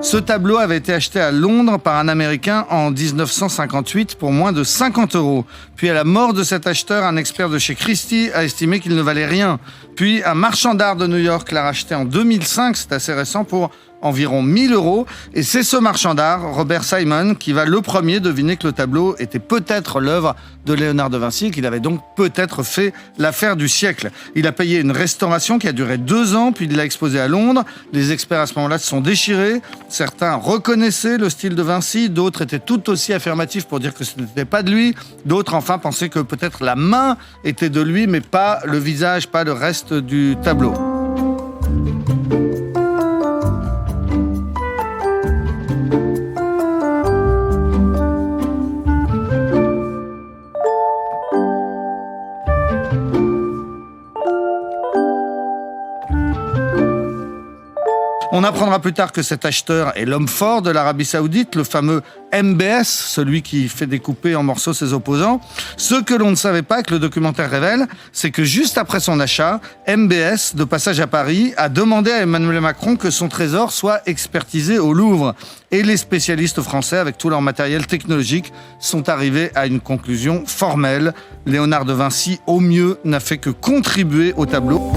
Ce tableau avait été acheté à Londres par un Américain en 1958 pour moins de 50 €. Puis à la mort de cet acheteur, un expert de chez Christie a estimé qu'il ne valait rien. Puis un marchand d'art de New York l'a racheté en 2005, c'est assez récent, pour environ 1 000 €. Et c'est ce marchand d'art, Robert Simon, qui va le premier deviner que le tableau était peut-être l'œuvre de Léonard de Vinci, qu'il avait donc peut-être fait l'affaire du siècle. Il a payé une restauration qui a duré 2 ans, puis il l'a exposé à Londres. Les experts à ce moment-là se sont déchirés. Certains reconnaissaient le style de Vinci, d'autres étaient tout aussi affirmatifs pour dire que ce n'était pas de lui. D'autres, enfin, pensaient que peut-être la main était de lui, mais pas le visage, pas le reste du tableau. On apprendra plus tard que cet acheteur est l'homme fort de l'Arabie Saoudite, le fameux MBS, celui qui fait découper en morceaux ses opposants. Ce que l'on ne savait pas, que le documentaire révèle, c'est que juste après son achat, MBS, de passage à Paris, a demandé à Emmanuel Macron que son trésor soit expertisé au Louvre. Et les spécialistes français, avec tout leur matériel technologique, sont arrivés à une conclusion formelle. Léonard de Vinci, au mieux, n'a fait que contribuer au tableau.